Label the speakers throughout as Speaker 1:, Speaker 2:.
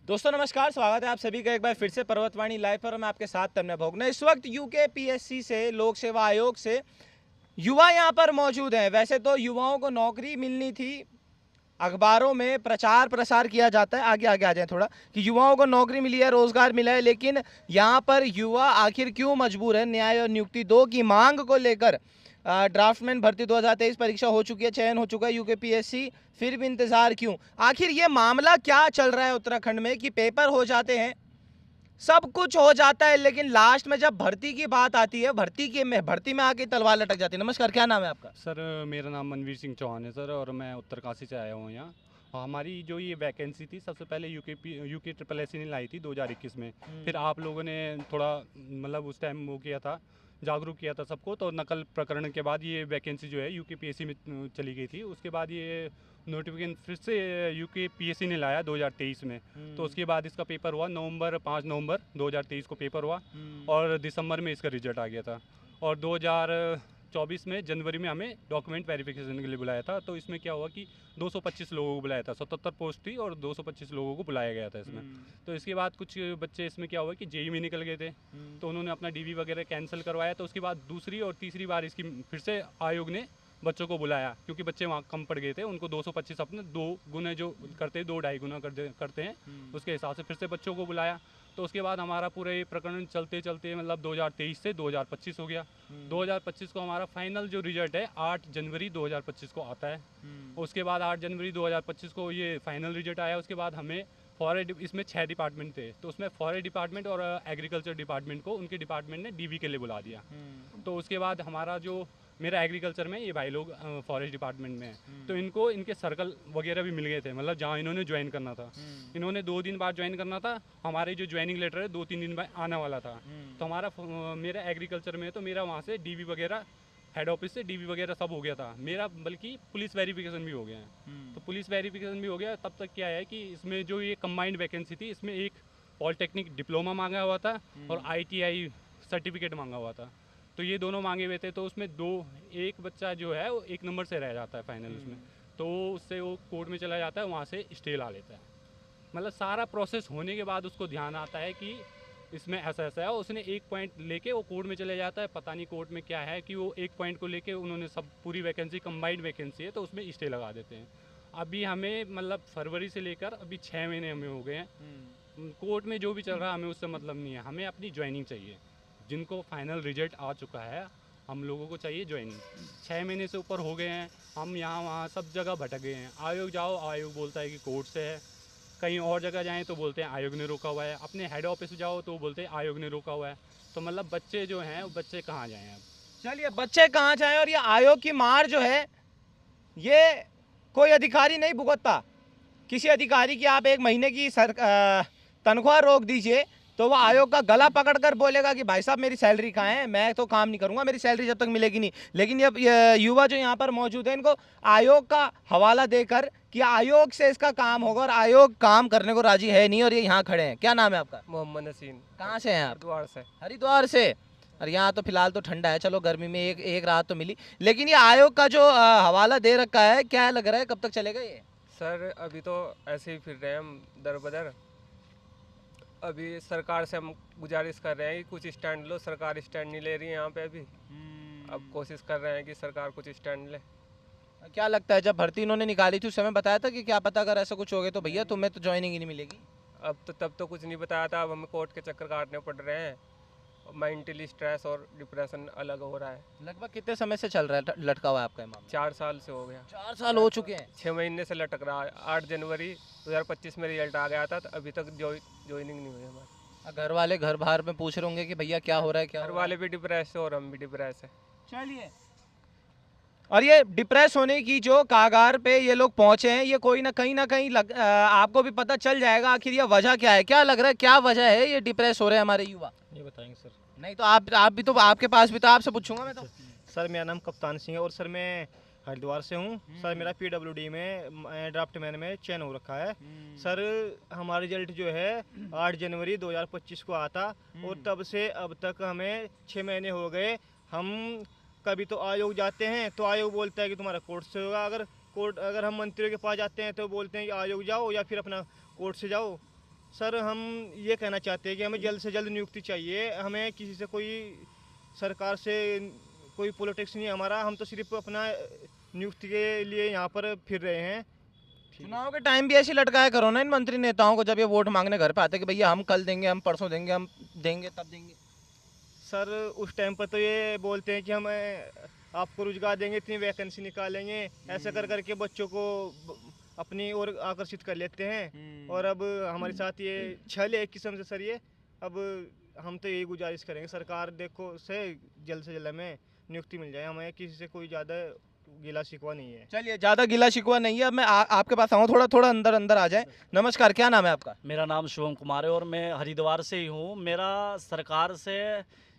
Speaker 1: दोस्तों नमस्कार, स्वागत है आप सभी का एक बार फिर से पर्वतवाणी लाइव पर। मैं आपके साथ तन्मय भोगना। इस वक्त यूकेपीएससी से, लोक सेवा आयोग से युवा यहां पर मौजूद हैं। वैसे तो युवाओं को नौकरी मिलनी थी, अखबारों में प्रचार प्रसार किया जाता है, आगे आगे आ जाए थोड़ा, कि युवाओं को नौकरी मिली है, रोजगार मिला है, लेकिन यहाँ पर युवा आखिर क्यों मजबूर है? न्याय और नियुक्ति 2 की मांग को लेकर ड्राफ्टमैन भर्ती 2023 परीक्षा हो चुकी है, चयन हो चुका है यूकेपीएससी, फिर भी इंतजार क्यों? आखिर ये मामला क्या चल रहा है उत्तराखंड में कि पेपर हो जाते हैं, सब कुछ हो जाता है, लेकिन लास्ट में जब भर्ती की बात आती है, भर्ती में आके तलवार लटक जाती है। नमस्कार, क्या नाम है आपका?
Speaker 2: सर मेरा नाम मनवीर सिंह चौहान है सर, और मैं उत्तरकाशी से आया हूँ यहाँ। हमारी जो ये वैकेंसी थी, सबसे पहले यूके ट्रिपल एस ने लाई थी 2021 में। फिर आप लोगों ने थोड़ा मतलब उस टाइम वो किया था, जागरूक किया था सबको, तो नकल प्रकरण के बाद ये वैकेंसी जो है यूकेपीएससी में चली गई थी। उसके बाद ये नोटिफिकेशन फिर से यूकेपीएससी ने लाया 2023 में। तो उसके बाद इसका पेपर हुआ 5 नवंबर 2023 को पेपर हुआ, और दिसंबर में इसका रिजल्ट आ गया था। और 2024 में जनवरी में हमें डॉक्यूमेंट वेरिफिकेशन के लिए बुलाया था। तो इसमें क्या हुआ कि 225 लोगों को बुलाया था, 77 पोस्ट थी और 225 लोगों को बुलाया गया था इसमें। तो इसके बाद कुछ बच्चे इसमें क्या हुआ कि जेई में निकल गए थे, तो उन्होंने अपना डीवी वगैरह कैंसिल करवाया। तो उसके बाद दूसरी और तीसरी बार इसकी फिर से आयोग ने बच्चों को बुलाया, क्योंकि बच्चे वहाँ कम पड़ गए थे। उनको 225 अपने 2 गुने जो करते 2-2.5 गुना करते हैं, उसके हिसाब से फिर से बच्चों को बुलाया। तो उसके बाद हमारा पूरा ये प्रकरण चलते चलते मतलब 2023 से 2025 हो गया। 2025 को हमारा फाइनल जो रिजल्ट है 8 जनवरी 2025 को आता है। उसके बाद 8 जनवरी 2025 को ये फाइनल रिजल्ट आया। उसके बाद हमें फॉरेस्ट, इसमें 6 डिपार्टमेंट थे, तो उसमें फॉरेस्ट डिपार्टमेंट और एग्रीकल्चर डिपार्टमेंट को उनके डिपार्टमेंट ने डीवी के लिए बुला दिया। तो उसके बाद हमारा जो मेरा एग्रीकल्चर में, ये भाई लोग फॉरेस्ट डिपार्टमेंट में है, तो इनको इनके सर्कल वगैरह भी मिल गए थे, मतलब जहाँ इन्होंने ज्वाइन करना था। इन्होंने 2 दिन बाद ज्वाइन करना था, हमारे जो ज्वाइनिंग लेटर है 2-3 दिन बाद आने वाला था। तो हमारा मेरा एग्रीकल्चर में, तो मेरा वहाँ से डीवी वगैरह, हेड ऑफिस से डीवी वगैरह सब हो गया था मेरा, बल्कि पुलिस वेरिफिकेशन भी हो गया है। तो पुलिस वेरिफिकेशन भी हो गया। तब तक क्या है कि इसमें जो ये कंबाइंड वैकेंसी थी, इसमें एक पॉलिटेक्निक डिप्लोमा मांगा हुआ था और ITI सर्टिफिकेट मांगा हुआ था। तो ये दोनों मांगे हुए थे। तो उसमें एक बच्चा जो है वो 1 नंबर से रह जाता है फाइनल उसमें, तो उससे वो कोर्ट में चला जाता है, वहाँ से स्टे ला लेता है। मतलब सारा प्रोसेस होने के बाद उसको ध्यान आता है कि इसमें ऐसा ऐसा है, उसने 1 पॉइंट लेके वो कोर्ट में चले जाता है। पता नहीं कोर्ट में क्या है कि वो 1 पॉइंट को लेके उन्होंने सब पूरी वैकेंसी कंबाइंड वैकेंसी है, तो उसमें स्टे लगा देते हैं। अभी हमें मतलब फरवरी से लेकर अभी 6 महीने हमें हो गए हैं। कोर्ट में जो भी चल रहा है हमें उससे मतलब नहीं है, हमें अपनी ज्वाइनिंग चाहिए। जिनको फाइनल रिजल्ट आ चुका है, हम लोगों को चाहिए ज्वाइनिंग। 6 महीने से ऊपर हो गए हैं, हम यहाँ वहाँ सब जगह भटक गए हैं। आयोग जाओ, आयोग बोलता है कि कोर्ट से है। कहीं और जगह जाएं तो बोलते हैं आयोग ने रोका हुआ है। अपने हेड ऑफिस जाओ तो बोलते हैं आयोग ने रोका हुआ है। तो मतलब बच्चे जो हैं, वो बच्चे कहाँ जाएं अब?
Speaker 1: चलिए, बच्चे कहाँ जाएं? और ये आयोग की मार जो है, ये कोई अधिकारी नहीं भुगतता। किसी अधिकारी की आप 1 महीने की तनख्वाह रोक दीजिए, तो वो आयोग का गला पकड़कर बोलेगा कि भाई साहब मेरी सैलरी कहाँ है, मैं तो काम नहीं करूंगा, मेरी सैलरी जब तक मिलेगी नहीं। लेकिन ये युवा जो यहाँ पर मौजूद है, इनको आयोग का हवाला देकर कि आयोग से इसका काम होगा, और आयोग काम करने को राजी है नहीं, और ये यहाँ खड़े हैं। क्या नाम है आपका?
Speaker 3: मोहम्मद हसीन।
Speaker 1: कहाँ से हैं आप?
Speaker 3: हरिद्वार से।
Speaker 1: हरिद्वार से। और यहाँ तो फिलहाल तो ठंडा है, चलो गर्मी में एक राहत तो मिली। लेकिन ये आयोग का जो हवाला दे रखा है, क्या लग रहा है कब तक चलेगा ये?
Speaker 3: सर अभी तो ऐसे ही फिर रहे हैं हम दर बदर। अभी सरकार से हम गुजारिश कर रहे हैं कि कुछ स्टैंड लो, सरकार स्टैंड नहीं ले रही है यहाँ पे अभी। अब कोशिश कर रहे हैं कि सरकार कुछ स्टैंड ले।
Speaker 1: क्या लगता है, जब भर्ती इन्होंने निकाली थी उस समय बताया था कि क्या पता अगर ऐसा कुछ हो गया तो भैया तुम्हें तो ज्वाइनिंग ही नहीं मिलेगी?
Speaker 3: अब तो तब तो कुछ नहीं बताया था। अब हमें कोर्ट के चक्कर काटने पड़ रहे हैं। मेंटली स्ट्रेस और डिप्रेशन अलग हो रहा है।
Speaker 1: लगभग कितने समय से चल रहा है, लटका हुआ है आपका ये मामला?
Speaker 3: 4 साल से हो गया।
Speaker 1: 4 साल हो चुके हैं।
Speaker 3: 6 महीने से लटक रहा है। 8 जनवरी 2025 में रिजल्ट आ गया था, तो अभी तक ज्वाइनिंग नहीं हुई हमारी।
Speaker 1: घर वाले घर बाहर में पूछ रहे होंगे कि भैया क्या हो रहा है, क्या
Speaker 3: घर वाले भी डिप्रेस है और हम भी डिप्रेस है।
Speaker 1: चलिए, और ये डिप्रेस होने की जो कागार पे ये लोग पहुंचे हैं, ये कोई ना कहीं आपको भी पता चल जाएगा आखिर ये वजह क्या है। क्या लग रहा है, क्या वजह है ये डिप्रेस हो रहे हैं हमारे युवा?
Speaker 4: ये बताएंगे सर।
Speaker 1: नहीं तो आप भी तो, आपके पास भी तो, आपसे पूछूंगा मैं तो।
Speaker 4: सर मेरा नाम कप्तान सिंह है और सर मैं हरिद्वार से हूँ। सर मेरा PWD में ड्राफ्टमैन में चयन हो रखा है। सर हमारा रिजल्ट जो है 8 जनवरी 2025 को आता, और तब से अब तक हमें 6 महीने हो गए। हम कभी तो आयोग जाते हैं तो आयोग बोलता है कि तुम्हारा कोर्ट से होगा। अगर हम मंत्रियों के पास जाते हैं तो बोलते हैं कि आयोग जाओ या फिर अपना कोर्ट से जाओ। सर हम ये कहना चाहते हैं कि हमें जल्द से जल्द नियुक्ति चाहिए। हमें किसी से कोई सरकार से कोई पॉलिटिक्स नहीं है हमारा, हम तो सिर्फ अपना नियुक्ति के लिए यहाँ पर फिर रहे हैं।
Speaker 1: चुनाव के टाइम भी ऐसे लटकाया करो ना इन मंत्री नेताओं को, जब ये वोट मांगने घर पे आते हैं कि भैया हम कल देंगे, हम परसों देंगे, हम देंगे तब देंगे।
Speaker 4: सर उस टाइम पर तो ये बोलते हैं कि हम आपको रोजगार देंगे, इतनी वैकेंसी निकालेंगे, ऐसा कर करके बच्चों को अपनी ओर आकर्षित कर लेते हैं। और अब हमारे साथ ये छल है एक किस्म से सर। ये अब हम तो यही गुजारिश करेंगे सरकार देखो से जल्द हमें नियुक्ति मिल जाए। हमें किसी से कोई ज़्यादा गिला शिकवा नहीं है।
Speaker 1: चलिए, ज़्यादा गिला शिकवा नहीं है। अब मैं आपके पास आऊँ, थोड़ा अंदर अंदर आ जाए। नमस्कार, क्या नाम है आपका?
Speaker 5: मेरा नाम शुभम कुमार है और मैं हरिद्वार से ही हूँ। मेरा सरकार से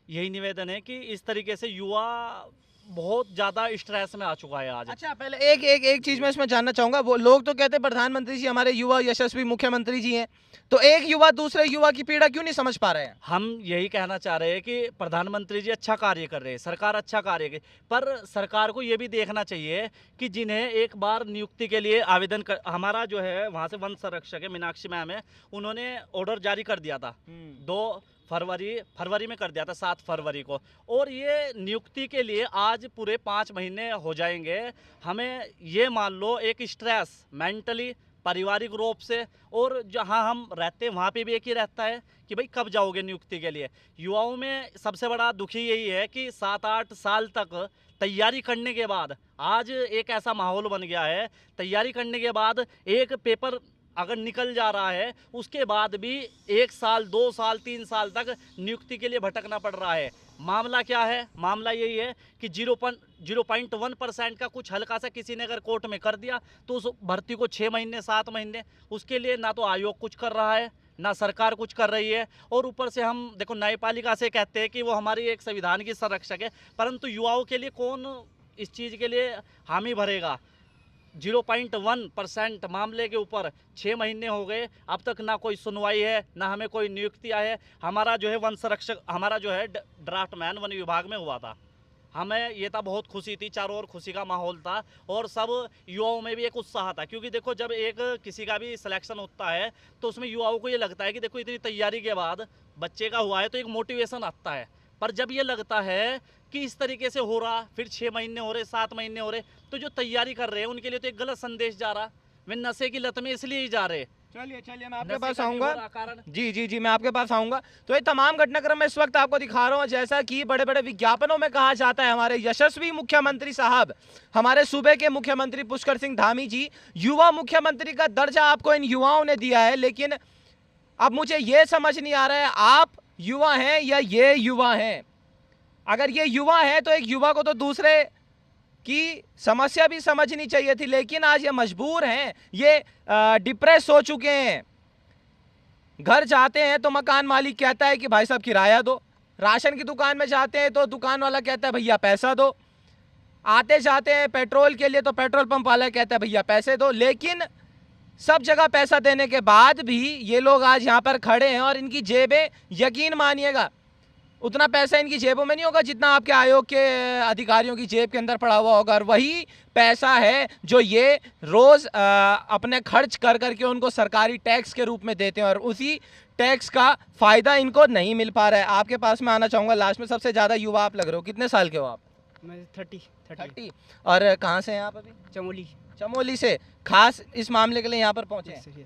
Speaker 5: यही निवेदन है कि इस तरीके से युवा बहुत ज़्यादा स्ट्रेस में आ चुका है आज।
Speaker 1: अच्छा, पहले एक चीज़ मैं इसमें जानना चाहूँगा। वो लोग तो कहते हैं प्रधानमंत्री जी हमारे युवा यशस्वी मुख्यमंत्री जी हैं, तो एक युवा दूसरे युवा की पीड़ा क्यों नहीं समझ पा रहे हैं?
Speaker 5: हम यही कहना चाह रहे हैं कि प्रधानमंत्री जी अच्छा कार्य कर रहे हैं, सरकार अच्छा कार्य कर, पर सरकार को ये भी देखना चाहिए कि जिन्हें एक बार नियुक्ति के लिए आवेदन कर, हमारा जो है वहाँ से वन संरक्षक है मीनाक्षी मैम है, उन्होंने ऑर्डर जारी कर दिया था 2 फरवरी में कर दिया था, 7 फरवरी को। और ये नियुक्ति के लिए आज पूरे 5 महीने हो जाएंगे। हमें ये मान लो एक स्ट्रेस मेंटली पारिवारिक रूप से, और जहाँ हम रहते हैं वहाँ पे भी एक ही रहता है कि भाई कब जाओगे नियुक्ति के लिए। युवाओं में सबसे बड़ा दुखी यही है कि 7-8 साल तक तैयारी करने के बाद आज एक ऐसा माहौल बन गया है, तैयारी करने के बाद एक पेपर अगर निकल जा रहा है उसके बाद भी 1 साल 2 साल 3 साल तक नियुक्ति के लिए भटकना पड़ रहा है। मामला क्या है? मामला यही है कि 0.1% का कुछ हल्का सा किसी ने अगर कोर्ट में कर दिया तो उस भर्ती को 6 महीने 7 महीने, उसके लिए ना तो आयोग कुछ कर रहा है ना सरकार कुछ कर रही है। और ऊपर से हम देखो न्यायपालिका से कहते हैं कि वो हमारी एक संविधान की संरक्षक है, परंतु युवाओं के लिए कौन इस चीज़ के लिए हामी भरेगा? 0.1% मामले के ऊपर 6 महीने हो गए, अब तक ना कोई सुनवाई है ना हमें कोई नियुक्ति है। हमारा जो है वन संरक्षक, हमारा जो है ड्राफ्टमैन वन विभाग में हुआ था, हमें ये था बहुत खुशी थी, चारों ओर खुशी का माहौल था और सब युवाओं में भी एक उत्साह था। क्योंकि देखो जब एक किसी का भी सिलेक्शन होता है तो उसमें युवाओं को ये लगता है कि देखो इतनी तैयारी के बाद बच्चे का हुआ है तो एक मोटिवेशन आता है। पर जब ये लगता है कि इस तरीके से हो रहा, फिर 6 महीने हो रहे 7 महीने हो रहे, तो जो तैयारी कर रहे हैं उनके लिए तो एक गलत संदेश जा रहा। वे नशे की लत में इसलिए ही जा रहे।
Speaker 1: चलिए मैं आपके
Speaker 5: नशे
Speaker 1: पास
Speaker 5: का भी हो
Speaker 1: आऊँगा।
Speaker 5: रहा कारण।
Speaker 1: जी मैं आपके पास आऊँगा। तो ये तमाम घटनाक्रम मैं इस वक्त आपको दिखा रहा हूँ। जैसा कि बड़े बड़े विज्ञापनों में कहा जाता है, हमारे यशस्वी मुख्यमंत्री साहब, हमारे सूबे के मुख्यमंत्री पुष्कर सिंह धामी जी, युवा मुख्यमंत्री का दर्जा आपको इन युवाओं ने दिया है। लेकिन अब मुझे ये समझ नहीं आ रहा है, आप युवा हैं या ये युवा हैं? अगर ये युवा है तो एक युवा को तो दूसरे की समस्या भी समझनी चाहिए थी, लेकिन आज ये मजबूर हैं, ये डिप्रेस हो चुके हैं। घर जाते हैं तो मकान मालिक कहता है कि भाई साहब किराया दो, राशन की दुकान में जाते हैं तो दुकान वाला कहता है भैया पैसा दो, आते जाते हैं पेट्रोल के लिए तो पेट्रोल पंप वाला कहता है भैया पैसे दो। लेकिन सब जगह पैसा देने के बाद भी ये लोग आज यहाँ पर खड़े हैं और इनकी जेबें, यकीन मानिएगा, उतना पैसा इनकी जेबों में नहीं होगा जितना आपके आयोग के अधिकारियों की जेब के अंदर पड़ा हुआ होगा। और वही पैसा है जो ये रोज़ अपने खर्च कर करके उनको सरकारी टैक्स के रूप में देते हैं और उसी टैक्स का फ़ायदा इनको नहीं मिल पा रहा है। आपके पास मैं आना चाहूँगा लास्ट में। सबसे ज़्यादा युवा आप लग रहे हो, कितने साल के हो आप?
Speaker 6: मैं 30।
Speaker 1: और कहाँ से हैं आप अभी? चमोली से। खास इस मामले के लिए यहाँ पर पहुँचे हैं?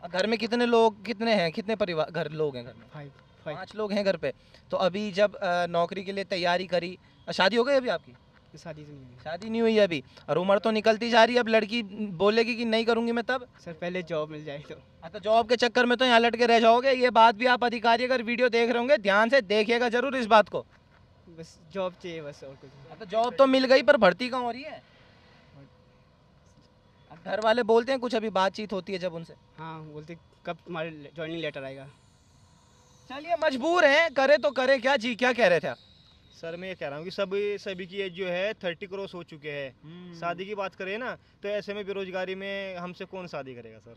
Speaker 1: घर में कितने लोग, कितने परिवार लोग हैं घर में? 5 लोग हैं घर पे। तो अभी जब नौकरी के लिए तैयारी करी, शादी हो गई अभी आपकी? शादी नहीं हुई अभी, और उम्र तो निकलती जा रही है। अब लड़की बोलेगी कि नहीं करूंगी मैं, तब
Speaker 6: सर पहले जॉब मिल जाए तो।
Speaker 1: तो जॉब के चक्कर में तो यहाँ लटके रह जाओगे। ये बात भी आप अधिकारी अगर वीडियो देख रहे होंगे ध्यान से देखिएगा जरूर इस बात को।
Speaker 6: बस जॉब चाहिए बस, और कुछ नहीं।
Speaker 1: तो जॉब तो मिल गई पर भर्ती कहाँ हो रही है? घर वाले बोलते हैं कुछ, अभी बातचीत होती है जब उनसे?
Speaker 6: हाँ बोलते कब हमारे ज्वाइनिंग लेटर आएगा।
Speaker 1: चलिए मजबूर हैं, करे तो करे क्या। जी क्या कह रहे थे आप?
Speaker 4: सर मैं ये कह रहा हूँ कि सभी की एज जो है 30 क्रॉस हो चुके हैं। शादी की बात करें ना तो ऐसे में बेरोजगारी में हमसे कौन शादी करेगा सर?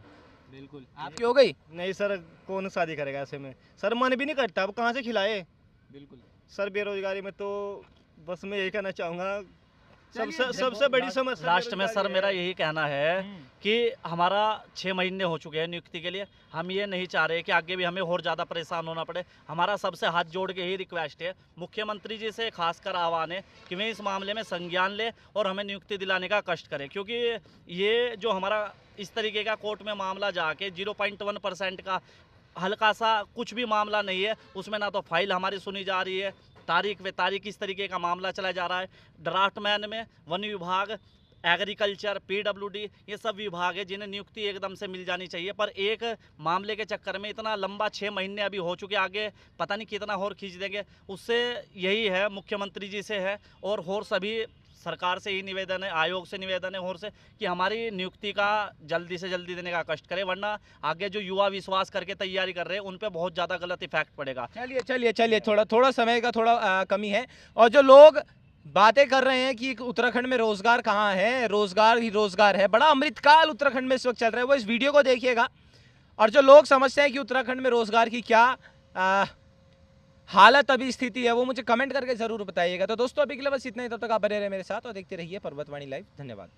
Speaker 1: बिल्कुल। आपकी हो गई?
Speaker 4: नहीं सर, कौन शादी करेगा ऐसे में? सर मन भी नहीं करता, अब कहाँ से खिलाए?
Speaker 1: बिल्कुल
Speaker 4: सर बेरोजगारी में तो बस मैं यही कहना चाहूँगा सबसे बड़ी समस्या
Speaker 5: लास्ट में सर
Speaker 4: बेरोजगारी
Speaker 5: मेरा
Speaker 4: है।
Speaker 5: यही कहना है कि हमारा 6 महीने हो चुके हैं नियुक्ति के लिए। हम ये नहीं चाह रहे कि आगे भी हमें और ज़्यादा परेशान होना पड़े। हमारा सबसे हाथ जोड़ के ही रिक्वेस्ट है मुख्यमंत्री जी से खासकर आह्वान है कि वे इस मामले में संज्ञान ले और हमें नियुक्ति दिलाने का कष्ट करें, क्योंकि ये जो हमारा इस तरीके का कोर्ट में मामला जाके 0.1% का हल्का सा कुछ भी मामला नहीं है, उसमें ना तो फाइल हमारी सुनी जा रही है, तारीख वे तारीख इस तरीके का मामला चला जा रहा है। ड्राफ्टमैन में वन विभाग, एग्रीकल्चर, पीडब्ल्यूडी, ये सब विभाग है जिन्हें नियुक्ति एकदम से मिल जानी चाहिए, पर एक मामले के चक्कर में इतना लंबा 6 महीने अभी हो चुके, आगे पता नहीं कितना और खींच देंगे। उससे यही है मुख्यमंत्री जी से है और सभी सरकार से ही निवेदन है, आयोग से निवेदन है और से कि हमारी नियुक्ति का जल्दी से जल्दी देने का कष्ट करें, वरना आगे जो युवा विश्वास करके तैयारी कर रहे हैं उन पे बहुत ज़्यादा गलत इफेक्ट पड़ेगा।
Speaker 1: चलिए थोड़ा समय का थोड़ा कमी है। और जो लोग बातें कर रहे हैं कि उत्तराखंड में रोजगार कहाँ है, रोजगार ही रोजगार है, बड़ा अमृतकाल उत्तराखंड में इस वक्त चल रहा है, वो इस वीडियो को देखिएगा। और जो लोग समझते हैं कि उत्तराखंड में रोजगार की क्या हालत अभी स्थिति है, वो मुझे कमेंट करके जरूर बताइएगा। तो दोस्तों अभी के लिए बस इतना ही, तब तक आप बने रहे मेरे साथ और देखते रहिए पर्वतवाणी लाइव। धन्यवाद।